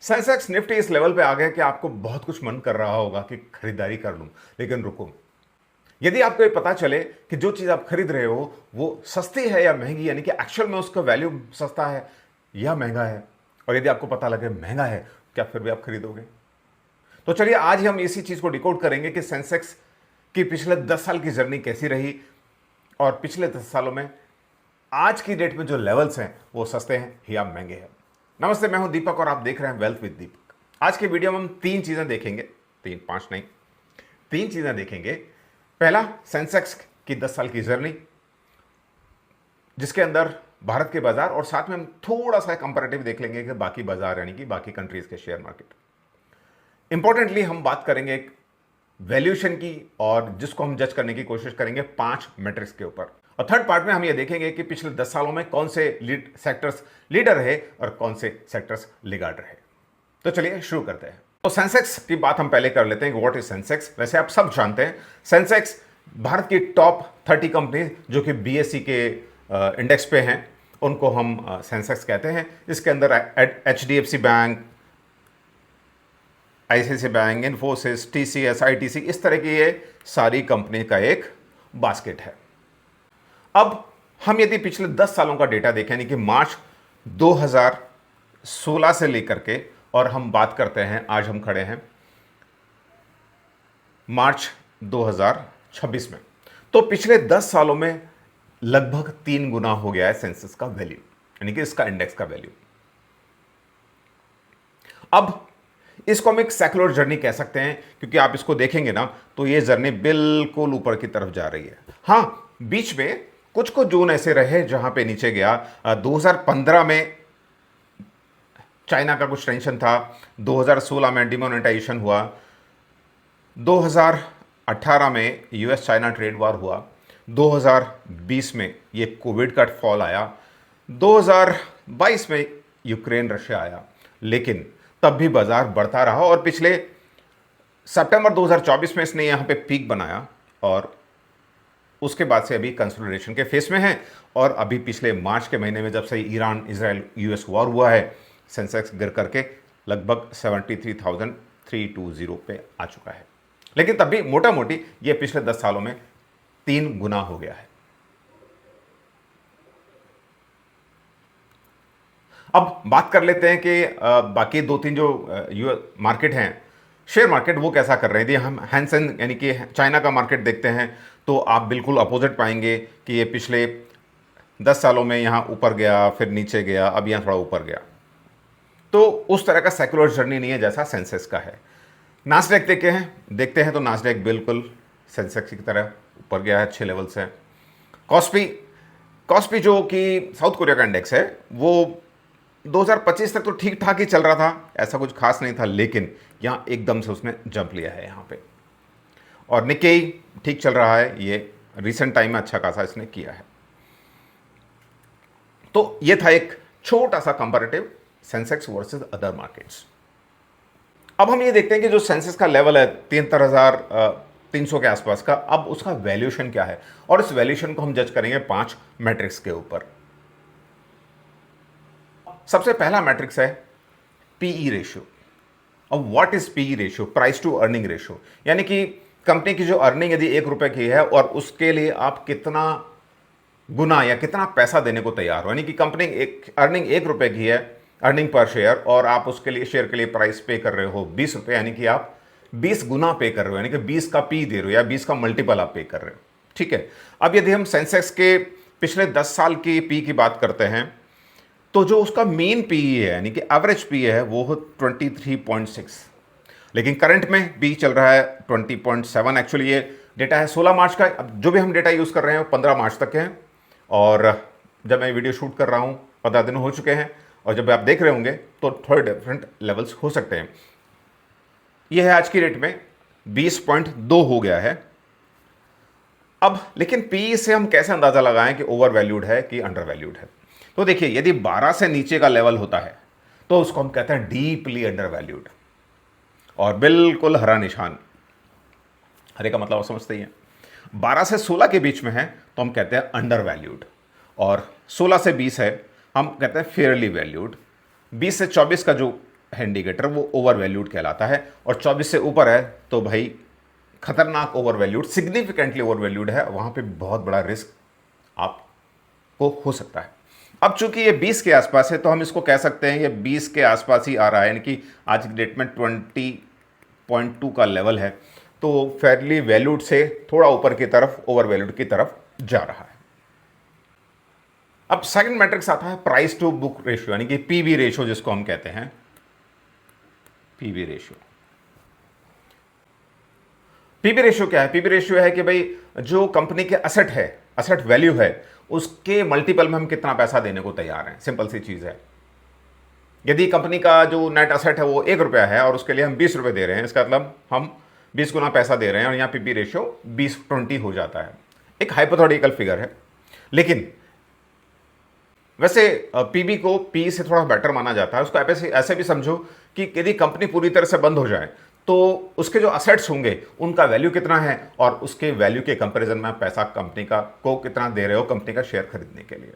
Sensex Nifty इस level पे आ गया कि आपको बहुत कुछ मन कर रहा होगा कि खरीदारी कर लूं, लेकिन रुको। यदि आपको ये पता चले कि जो चीज आप खरीद रहे हो वो सस्ती है या महंगी, यानी कि एक्चुअल में उसका वैल्यू सस्ता है या महंगा है, और यदि आपको पता लगे महंगा है, क्या फिर भी आप खरीदोगे? तो चलिए आज ही हम इसी चीज को डिकोड करेंगे कि सेंसेक्स की पिछले 10 साल की जर्नी कैसी रही, और पिछले 10 सालों में आज की डेट में जो लेवल्स हैं वो सस्ते हैं या महंगे हैं। नमस्ते, मैं हूं दीपक और आप देख रहे हैं वेल्थ विद दीपक। आज के वीडियो में हम तीन चीजें देखेंगे, तीन चीजें देखेंगे। पहला, सेंसेक्स की 10 साल की जर्नी, जिसके अंदर भारत के बाजार और साथ में हम थोड़ा सा कंपैरेटिव देख लेंगे कि बाकी बाजार यानी कि बाकी कंट्रीज के शेयर मार्केट। इंपॉर्टेंटली हम बात करेंगे एक वैल्यूएशन की, और जिसको हम जज करने की कोशिश करेंगे 5 मैट्रिक्स के ऊपर। और थर्ड पार्ट में हम ये देखेंगे कि पिछले 10 सालों में कौन से सेक्टर्स लीडर रहे और कौन से सेक्टर्स लिगार्ड रहे। तो चलिए शुरू करते हैं। तो सेंसेक्स की बात हम पहले कर लेते हैं। What is Sensex? वैसे आप सब जानते हैं, सेंसेक्स भारत की टॉप 30 कंपनी जो कि बीएसई के इंडेक्स पे हैं, उनको हम सेंसेक्स कहते हैं। इसके अंदर HDFC bank, ICICI bank, Infosys, TCS, ITC, इस तरह की ये सारी कंपनी का एक बास्केट है। अब हम यदि पिछले 10 सालों का डेटा देखें, यानी कि मार्च 2016 से लेकर के, और हम बात करते हैं, आज हम खड़े हैं मार्च 2026 में, तो पिछले 10 सालों में लगभग 3 गुना हो गया है सेंसेक्स का वैल्यू, यानी कि इसका इंडेक्स का वैल्यू। अब इसको हम एक सेक्युलर जर्नी कह सकते हैं, क्योंकि आप इसको देखेंगे ना तो ये जर्नी बिल्कुल ऊपर की तरफ जा रही है। हां, बीच में कुछ जोन ऐसे रहे जहां पे नीचे गया। 2015 में चाइना का कुछ टेंशन था, 2016 में डिमोनेटाइजेशन हुआ, 2018 में यूएस चाइना ट्रेड वॉर हुआ, 2020 में ये कोविड का फॉल आया, 2022 में यूक्रेन रशिया आया, लेकिन तब भी बाजार बढ़ता रहा और पिछले सितंबर 2024 में इसने यहां पे पीक बनाया, और उसके बाद से अभी कंसोलिडेशन के फेस में है। और अभी पिछले मार्च के महीने में जब से ईरान इजराइल यूएस वॉर हुआ है, सेंसेक्स गिर करके लगभग 73,320 पे आ चुका है। लेकिन तब भी मोटा मोटी ये पिछले 10 सालों में 3 गुना हो गया है। अब बात कर लेते हैं कि बाकी 2-3 जो मार्केट हैं, शेयर मार्केट, वो कैसा कर रहे हैं। यदि हम हैंसेन यानी कि चाइना का मार्केट देखते हैं तो आप बिल्कुल अपोजिट पाएंगे कि ये पिछले 10 सालों में यहाँ ऊपर गया, फिर नीचे गया, अब यहाँ थोड़ा ऊपर गया। तो उस तरह का सेक्युलर जर्नी नहीं है जैसा सेंसेक्स का है। नास्डैक देखते हैं तो नास्डैक बिल्कुल सेंसेक्स की तरह ऊपर गया है, अच्छे लेवल से। कॉस्पी जो कि साउथ कोरिया का इंडेक्स है, वो 2025 तक तो ठीक ठाक ही चल रहा था, ऐसा कुछ खास नहीं था, लेकिन यहाँ एकदम से उसने जंप लिया है यहाँ पे। और निक्केई ठीक चल रहा है, ये रिसेंट टाइम में अच्छा खासा इसने किया है। तो ये था एक छोटा सा comparative Sensex versus other markets. अब हम ये देखते हैं कि जो सेंसेक्स का लेवल है 73,300 के आसपास का, अब उसका वैल्यूएशन क्या है, और इस वैल्यूएशन को हम जज करेंगे 5 मैट्रिक्स के ऊपर। सबसे पहला मैट्रिक्स है पीई रेशियो। अब what is PE ratio? Price to earning ratio, यानी कि कंपनी की जो अर्निंग यदि 1 रुपए की है और उसके लिए आप कितना गुना या कितना पैसा देने को तैयार हो, यानी कि कंपनी अर्निंग 1 रुपए की है, अर्निंग पर शेयर, और आप उसके लिए शेयर के लिए प्राइस पे कर रहे हो 20 रुपए, यानी कि आप 20 गुना पे कर रहे हो, यानी कि 20 का पी दे रहे हो या 20 का मल्टीपल आप पे कर रहे हो। ठीक है। अब यदि हम सेंसेक्स के पिछले 10 साल की पी की बात करते हैं, तो जो उसका मेन पी है यानी कि एवरेज पी है वो 23.6, लेकिन करंट में पी चल रहा है 20.7। एक्चुअली ये डेटा है 16 मार्च का। अब जो भी हम डेटा यूज़ कर रहे हैं वो 15 मार्च तक है, और जब मैं वीडियो शूट कर रहा हूँ 15 दिन हो चुके हैं, और जब आप देख रहे होंगे तो थोड़े डिफरेंट लेवल्स हो सकते हैं। यह है आज की डेट में 20.2 हो गया है। अब लेकिन पी से हम कैसे अंदाज़ा लगाएं कि ओवर वैल्यूड है कि अंडर वैल्यूड है? तो देखिए, यदि 12 से नीचे का लेवल होता है तो उसको हम कहते हैं डीपली अंडर वैल्यूड, और बिल्कुल हरा निशान, हरे का मतलब आप समझते ही हैं। 12 से 16 के बीच में है तो हम कहते हैं अंडर वैल्यूड, और 16 से 20 है हम कहते हैं फेयरली वैल्यूड। 20 से 24 का जो इंडिकेटर वो ओवर वैल्यूड कहलाता है, और 24 से ऊपर है तो भाई खतरनाक over valued, significantly over valued है, वहां पे बहुत बड़ा रिस्क आपको हो सकता है। अब चूंकि ये 20 के आसपास है तो हम इसको कह सकते हैं ये 20 के आसपास ही आ रहा है, यानी कि आज की डेट में 20.2 का लेवल है, तो फेयरली वैल्यूड से थोड़ा ऊपर की तरफ, ओवर वैल्यूड की तरफ जा रहा है। अब सेकंड मैट्रिक्स आता है प्राइस टू बुक रेशियो, यानी कि पीवी रेशियो जिसको हम कहते हैं, पीवी रेशियो। पीवी रेशियो क्या है? पीवी रेशियो है कि भाई जो कंपनी के असेट है, असेट वैल्यू है, उसके मल्टीपल में हम कितना पैसा देने को तैयार हैं। सिंपल सी चीज है। यदि कंपनी का जो नेट असेट है वो 1 रुपया है और उसके लिए हम 20 रुपए दे रहे हैं, इसका मतलब हम 20 गुना पैसा दे रहे हैं, और यहां पीवी रेशियो 20/20 हो जाता है। एक हाइपोथेटिकल फिगर है, लेकिन वैसे पीबी को पी से थोड़ा बेटर माना जाता है। उसको ऐसे भी समझो कि यदि कंपनी पूरी तरह से बंद हो जाए तो उसके जो असेट्स होंगे उनका वैल्यू कितना है, और उसके वैल्यू के कंपैरिजन में पैसा कंपनी का को कितना दे रहे हो कंपनी का शेयर खरीदने के लिए।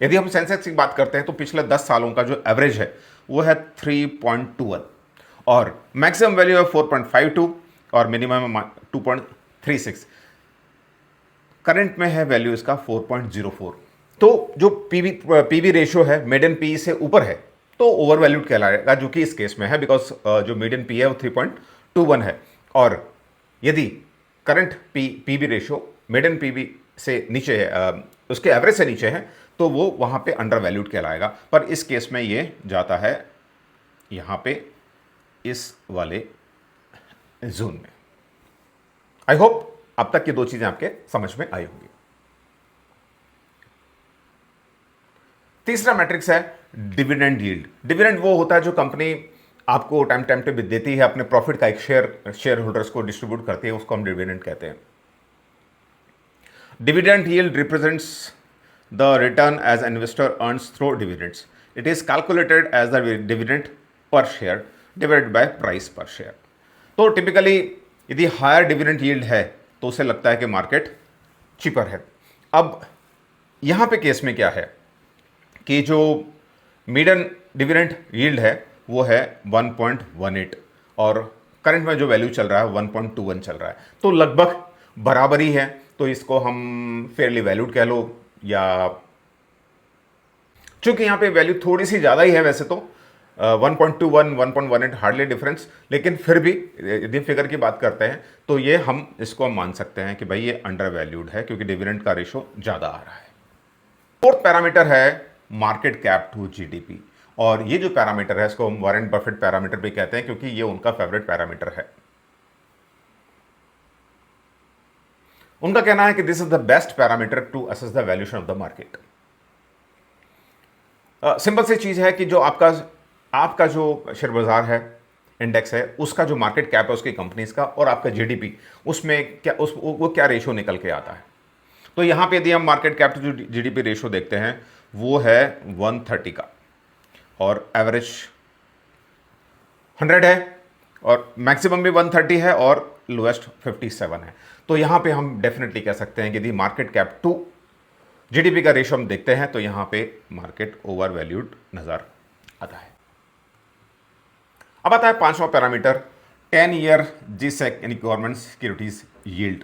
यदि हम सेंसेक्स की बात करते हैं तो पिछले 10 सालों का जो एवरेज है वो है 3.21, और मैक्सिमम वैल्यू है 4.52 और मिनिमम 2.36। करंट में है वैल्यू इसका 4.04। तो जो पीवी रेशियो है मीडियन पी से ऊपर है तो ओवर वैल्यूड कहलाएगा, जो कि इस केस में है, बिकॉज जो मीडियन पी है वो 3.21 है। और यदि current PV ratio median PV से नीचे है, उसके एवरेज से नीचे है, तो वो वहां पे अंडर वैल्यूड कहलाएगा। पर इस केस में ये जाता है यहां पे इस वाले जोन में। आई होप अब तक ये दो चीजें आपके समझ में आई होंगी। तीसरा मैट्रिक्स है डिविडेंड यील्ड। डिविडेंड वो होता है जो कंपनी आपको टाइम टाइम पे देती है, अपने प्रॉफिट का एक शेयर होल्डर्स को डिस्ट्रीब्यूट करती है, उसको हम डिविडेंड कहते हैं। Dividend yield represents the return as investor earns through dividends. It is calculated as the dividend per share divided by price per share. तो टिपिकली यदि हायर डिविडेंड यील्ड है तो उसे लगता है कि मार्केट चीपर है। अब यहां पे केस में क्या है कि जो मीडियन डिविडेंड यील्ड है वो है 1.18, और करंट में जो वैल्यू चल रहा है 1.21 चल रहा है, तो लगभग बराबरी है। तो इसको हम फेयरली वैल्यूड कह लो, या चूंकि यहां पे वैल्यू थोड़ी सी ज़्यादा ही है वैसे तो 1.21 1.18 हार्डली डिफरेंस, लेकिन फिर भी यदि फिगर की बात करते हैं तो ये हम इसको मान सकते हैं कि भाई ये अंडर वैल्यूड है, क्योंकि डिविडेंड का रेशो ज़्यादा आ रहा है। फोर्थ पैरामीटर है मार्केट कैप टू जीडीपी, और ये जो पैरामीटर है इसको हम वॉरेन बफेट पैरामीटर भी कहते हैं, क्योंकि ये उनका फेवरेट पैरामीटर है। उनका कहना है कि this is the best parameter to assess the valuation of the market. Simple सी चीज है कि जो आपका जो शेयर बाजार है, इंडेक्स है, उसका जो मार्केट कैप है उसकी कंपनीज का, और आपका जीडीपी, उसमें क्या वो क्या रेशो निकल के आता है। तो यहां पे यदि हम market cap to GDP ratio देखते हैं वो है 130 का, और एवरेज 100 है, और मैक्सिमम भी 130 है, और लोएस्ट 57 है। तो यहां पे हम डेफिनेटली कह सकते हैं कि यदि मार्केट कैप टू जीडीपी का रेशो हम देखते हैं तो यहां पे मार्केट ओवर वैल्यूड नजर आता है। अब आता है पांचवा पैरामीटर 10 ईयर जीसेक यानी गवर्नमेंट सिक्योरिटीज यील्ड।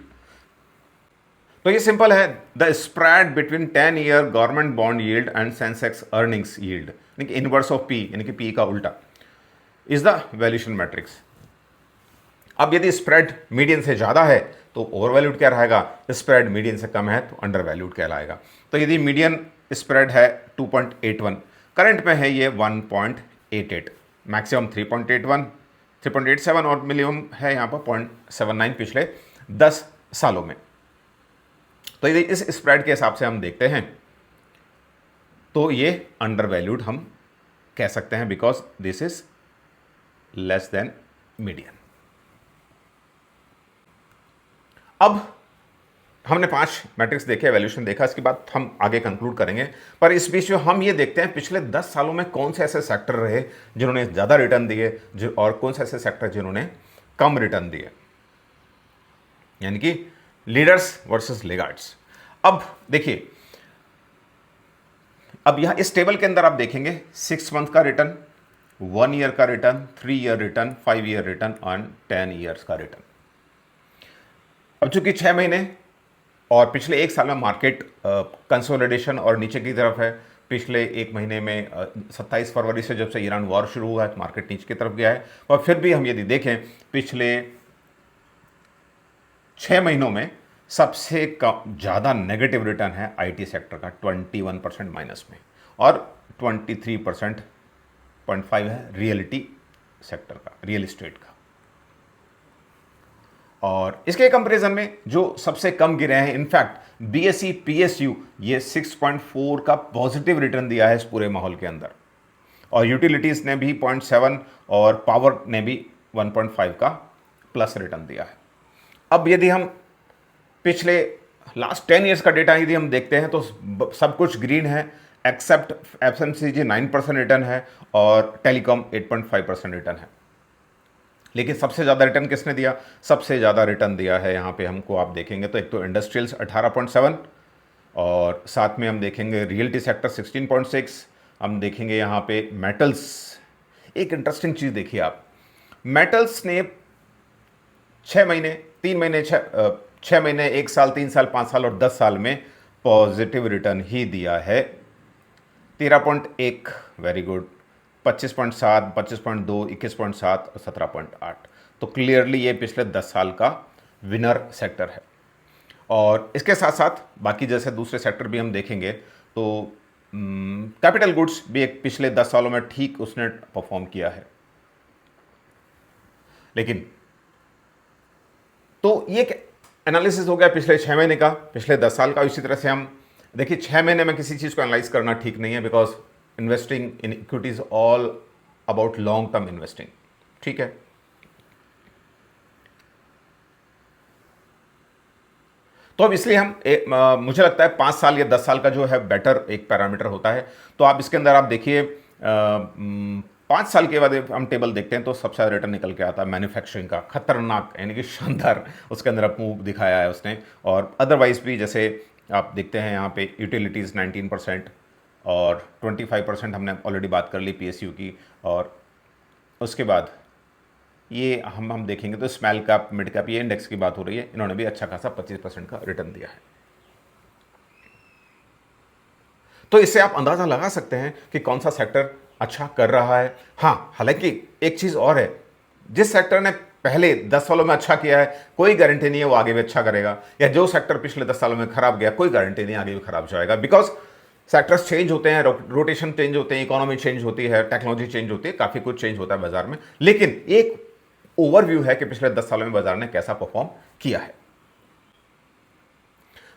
तो ये सिंपल है, the spread between 10 year government bond yield and Sensex earnings yield, यानी कि इनवर्स ऑफ पी, यानी कि पी का उल्टा, इज द वैल्यूएशन मैट्रिक्स। अब यदि स्प्रेड मीडियन से ज्यादा है तो ओवर वैल्यूड क्या रहेगा, स्प्रेड मीडियन से कम है तो अंडर वैल्यूड कहलाएगा। तो यदि मीडियन स्प्रेड है 2.81, करंट में है ये 1.88, मैक्सिमम 3.81 3.87, और मिनिमम है यहाँ पर 0.79 पिछले 10 सालों में। तो यदि इस स्प्रेड के हिसाब से हम देखते हैं तो ये अंडर वैल्यूड हम कह सकते हैं, because this is less than median. अब हमने 5 मैट्रिक्स देखे, वैल्यूएशन देखा, इसके बाद हम आगे कंक्लूड करेंगे। पर इस बीच में हम ये देखते हैं पिछले 10 सालों में कौन से ऐसे सेक्टर रहे जिन्होंने ज़्यादा रिटर्न दिए और कौन से ऐसे सेक्टर जिन्होंने कम रिटर्न दिए, यानी कि लीडर्स वर्सेस लेगार्ड्स। अब देखिए, अब यहां इस टेबल के अंदर आप देखेंगे 6 मंथ का रिटर्न, 1 ईयर का return, 3 year return, 5 year return और 10 ईयर्स का रिटर्न। अब चूंकि 6 महीने और पिछले एक साल में मार्केट कंसोलिडेशन और नीचे की तरफ है। पिछले एक महीने में 27 फरवरी से जब से ईरान वॉर शुरू हुआ है तो मार्केट नीचे की तरफ गया है। और फिर भी हम यदि देखें पिछले 6 महीनों में सबसे कम ज़्यादा नेगेटिव रिटर्न है आईटी सेक्टर का 21% माइनस में, और 23.5 है रियलिटी सेक्टर का, रियल एस्टेट का। और इसके कंपैरिजन में जो सबसे कम गिरे हैं, इनफैक्ट बीएसई पीएसयू ये 6.4 का पॉजिटिव रिटर्न दिया है इस पूरे माहौल के अंदर, और यूटिलिटीज ने भी 0.7 और पावर ने भी 1.5 का प्लस रिटर्न दिया है। अब यदि हम पिछले लास्ट 10 ईयर्स का डेटा यदि हम देखते हैं तो सब कुछ ग्रीन है एक्सेप्ट एफएमसीजी 9% रिटर्न है और टेलीकॉम 8.5% रिटर्न है। लेकिन सबसे ज़्यादा रिटर्न किसने दिया? सबसे ज़्यादा रिटर्न दिया है यहाँ पे हमको आप देखेंगे तो एक तो इंडस्ट्रियल्स 18.7, और साथ में हम देखेंगे रियल्टी सेक्टर 16.6, हम देखेंगे यहाँ पे मेटल्स। एक इंटरेस्टिंग चीज़ देखिए आप, मेटल्स ने 6 महीने, 3 महीने, 6 महीने, 1 साल, 3 साल, 5 साल और 10 साल में पॉजिटिव रिटर्न ही दिया है। 13.1 वेरी गुड, 25.7, 25.2, 21.7 और 17.8। तो क्लियरली ये पिछले 10 साल का विनर सेक्टर है। और इसके साथ साथ बाकी जैसे दूसरे सेक्टर भी हम देखेंगे तो कैपिटल गुड्स भी एक पिछले 10 सालों में ठीक उसने परफॉर्म किया है। लेकिन तो ये एनालिसिस हो गया पिछले 6 महीने का, पिछले 10 साल का। इसी तरह से हम देखिए 6 महीने में किसी चीज़ को एनालाइज करना ठीक नहीं है, because investing in equity is all about long term investing, ठीक है। तो अब इसलिए हम मुझे लगता है 5 साल या 10 साल का जो है बेटर एक पैरामीटर होता है। तो आप इसके अंदर आप देखिए 5 साल के बाद हम टेबल देखते हैं तो सबसे ज़्यादा रिटर्न निकल के आता है मैन्युफैक्चरिंग का, खतरनाक यानी कि शानदार उसके अंदर अप मूव दिखाया है उसने। और अदरवाइज भी जैसे आप देखते हैं यहाँ पे यूटिलिटीज़ 19% और 25% हमने ऑलरेडी बात कर ली पीएसयू की। और उसके बाद ये हम देखेंगे तो स्मॉल कैप, मिड कैप, ये इंडेक्स की बात हो रही है, इन्होंने भी अच्छा खासा 25% का रिटर्न दिया है। तो इससे आप अंदाज़ा लगा सकते हैं कि कौन सा सेक्टर अच्छा कर रहा है। हाँ, हालांकि एक चीज़ और है, जिस सेक्टर ने पहले 10 सालों में अच्छा किया है कोई गारंटी नहीं है वो आगे भी अच्छा करेगा, या जो सेक्टर पिछले 10 सालों में खराब गया कोई गारंटी नहीं आगे भी खराब जाएगा। बिकॉज सेक्टर्स चेंज होते हैं, रोटेशन चेंज होते हैं, इकोनॉमी चेंज होती है, टेक्नोलॉजी चेंज होती है, काफ़ी कुछ चेंज होता है बाजार में। लेकिन एक ओवरव्यू है कि पिछले 10 सालों में बाजार ने कैसा परफॉर्म किया है।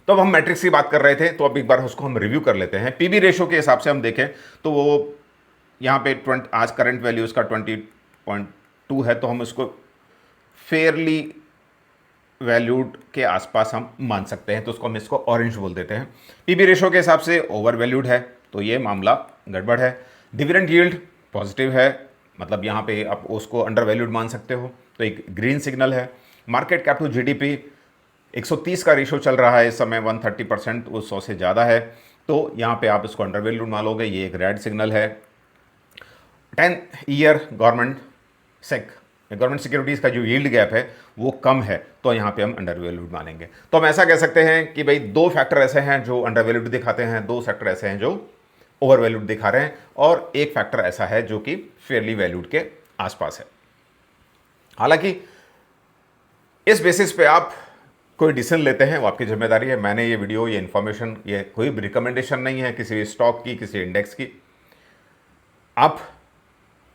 तो अब हम मैट्रिक्स की बात कर रहे थे, तो अब एक बार उसको हम रिव्यू कर लेते हैं। पीबी रेशो के हिसाब से हम देखें तो वो यहाँ पे आज करंट वैल्यू इसका 20.2 है, तो हम इसको फेयरली वैल्यूड के आसपास हम मान सकते हैं, तो उसको हम इसको ऑरेंज बोल देते हैं। पीबी रेशो के हिसाब से ओवर वैल्यूड है, तो ये मामला गड़बड़ है। डिविडेंड यील्ड पॉजिटिव है, मतलब यहाँ पे आप उसको अंडर वैल्यूड मान सकते हो, तो एक ग्रीन सिग्नल है। मार्केट कैप टू जीडीपी 130 का रेशो चल रहा है इस समय, 130%, वो 100 से ज़्यादा है, तो यहाँ पे आप इसको अंडर वैल्यूड मान लोगे, ये एक रेड सिग्नल है। 10 ईयर गवर्नमेंट सिक्योरिटीज़ का जो यील्ड गैप है वो कम है, तो यहाँ पे हम अंडर वैल्यूड मानेंगे। तो हम ऐसा कह सकते हैं कि भाई 2 फैक्टर ऐसे हैं जो अंडर वैल्यूड दिखाते हैं, 2 फैक्टर ऐसे हैं जो ओवर वैल्यूड दिखा रहे हैं, और एक फैक्टर ऐसा है जो कि फेयरली वैल्यूड के आसपास है। हालांकि इस बेसिस पे आप कोई डिसीजन लेते हैं वो आपकी जिम्मेदारी है। मैंने ये वीडियो, ये इन्फॉर्मेशन, ये कोई भी रिकमेंडेशन नहीं है किसी स्टॉक की, किसी इंडेक्स की। आप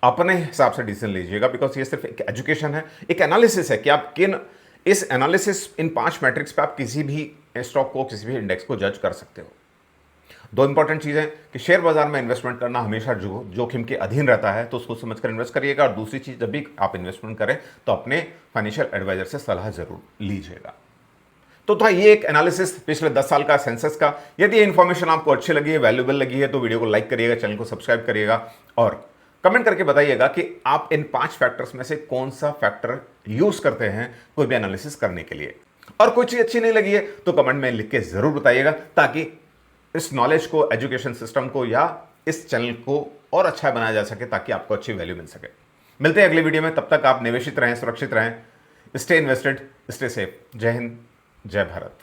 अपने हिसाब से डिसीजन लीजिएगा, बिकॉज ये सिर्फ एक एजुकेशन है, एक एनालिसिस है कि आप इस एनालिसिस इन 5 मैट्रिक्स पे आप किसी भी स्टॉक को, किसी भी इंडेक्स को जज कर सकते हो। 2 इंपॉर्टेंट चीज़ें कि शेयर बाजार में इन्वेस्टमेंट करना हमेशा जोखिम के अधीन रहता है, तो उसको समझकर इन्वेस्ट करिएगा। और दूसरी चीज़, जब भी आप इन्वेस्टमेंट करें तो अपने फाइनेंशियल एडवाइजर से सलाह जरूर लीजिएगा। तो था ये एक एनालिसिस पिछले 10 साल का सेंसस का। यदि ये इन्फॉर्मेशन आपको अच्छी लगी है, वैल्यूएबल लगी है, तो वीडियो को लाइक करिएगा, चैनल को सब्सक्राइब करिएगा और कमेंट करके बताइएगा कि आप इन 5 फैक्टर्स में से कौन सा फैक्टर यूज करते हैं कोई भी एनालिसिस करने के लिए। और कोई चीज अच्छी नहीं लगी है तो कमेंट में लिख के जरूर बताइएगा, ताकि इस नॉलेज को, एजुकेशन सिस्टम को या इस चैनल को और अच्छा बनाया जा सके ताकि आपको अच्छी वैल्यू मिल सके। मिलते हैं अगली वीडियो में, तब तक आप निवेशित रहें, सुरक्षित रहें, स्टे इन्वेस्टेड, स्टे सेफ। जय हिंद, जय भारत।